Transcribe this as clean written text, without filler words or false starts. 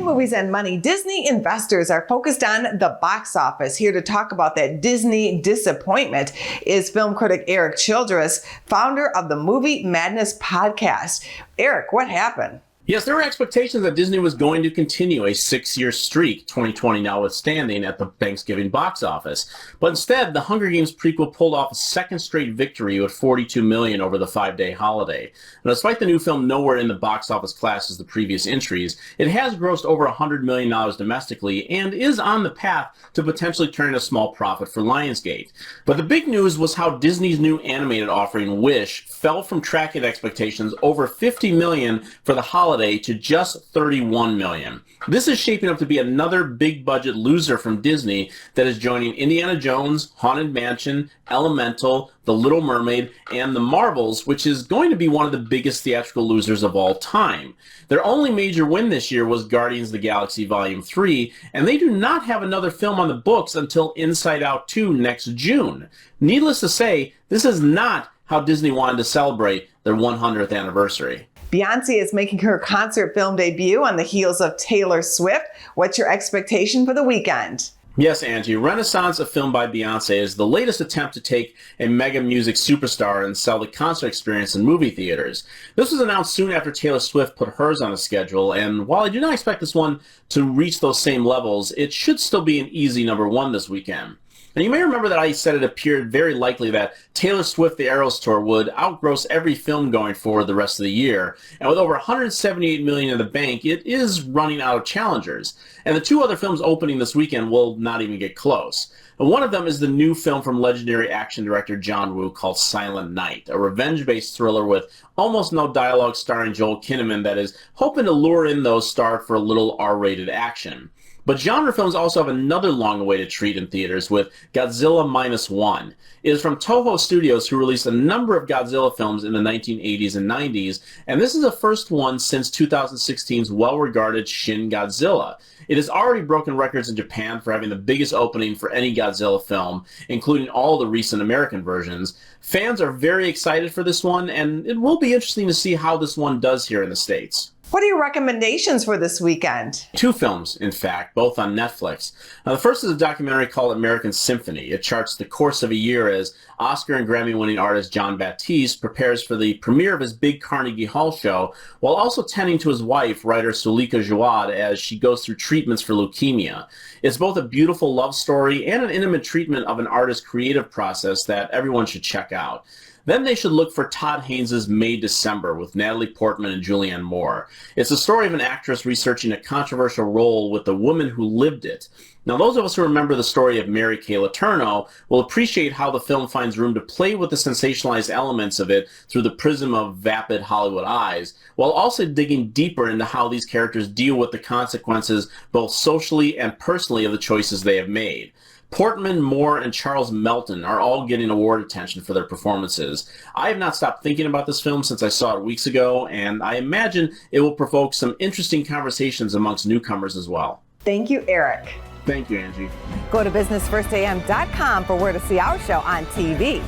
In Movies and Money, Disney investors are focused on the box office. Here to talk about that Disney disappointment is film critic Erik Childress, founder of the Movie Madness podcast. Erik, what happened? Yes, there were expectations that Disney was going to continue a 6-year streak, 2020 notwithstanding, at the Thanksgiving box office. But instead, the Hunger Games prequel pulled off a second straight victory with $42 million over the 5-day holiday. Now, despite the new film nowhere in the box office class as the previous entries, it has grossed over $100 million domestically and is on the path to potentially turning a small profit for Lionsgate. But the big news was how Disney's new animated offering, Wish, fell from tracking expectations over $50 million for the holiday to just $31 million. This is shaping up to be another big budget loser from Disney that is joining Indiana Jones, Haunted Mansion, Elemental, The Little Mermaid, and The Marvels, which is going to be one of the biggest theatrical losers of all time. Their only major win this year was Guardians of the Galaxy Volume 3, and they do not have another film on the books until Inside Out 2 next June. Needless to say, this is not how Disney wanted to celebrate their 100th anniversary. Beyonce is making her concert film debut on the heels of Taylor Swift. What's your expectation for the weekend? Yes, Angie. Renaissance, a film by Beyonce, is the latest attempt to take a mega music superstar and sell the concert experience in movie theaters. This was announced soon after Taylor Swift put hers on the schedule, and while I do not expect this one to reach those same levels, it should still be an easy number one this weekend. And you may remember that I said it appeared very likely that Taylor Swift The Eras Tour would outgross every film going forward the rest of the year. And with over $178 million in the bank, it is running out of challengers. And the two other films opening this weekend will not even get close. And one of them is the new film from legendary action director John Woo called Silent Night, a revenge-based thriller with almost no dialogue starring Joel Kinnaman that is hoping to lure in those starved for a little R-rated action. But genre films also have another long-awaited treat in theaters with Godzilla Minus One. It is from Toho Studios, who released a number of Godzilla films in the 1980s and 90s, and this is the first one since 2016's well-regarded Shin Godzilla. It has already broken records in Japan for having the biggest opening for any Godzilla film, including all the recent American versions. Fans are very excited for this one, and it will be interesting to see how this one does here in the States. What are your recommendations for this weekend? 2 films, in fact, both on Netflix. Now, the first is a documentary called American Symphony. It charts the course of a year as Oscar and Grammy-winning artist Jon Batiste prepares for the premiere of his big Carnegie Hall show, while also tending to his wife, writer Sulika Jawad, as she goes through treatments for leukemia. It's both a beautiful love story and an intimate treatment of an artist's creative process that everyone should check out. Then they should look for Todd Haynes' May December with Natalie Portman and Julianne Moore. It's the story of an actress researching a controversial role with a woman who lived it. Now, those of us who remember the story of Mary Kay Letourneau will appreciate how the film finds room to play with the sensationalized elements of it through the prism of vapid Hollywood eyes, while also digging deeper into how these characters deal with the consequences both socially and personally of the choices they have made. Portman, Moore, and Charles Melton are all getting award attention for their performances. I have not stopped thinking about this film since I saw it weeks ago, and I imagine it will provoke some interesting conversations amongst newcomers as well. Thank you, Erik. Thank you, Angie. Go to businessfirstam.com for where to see our show on TV.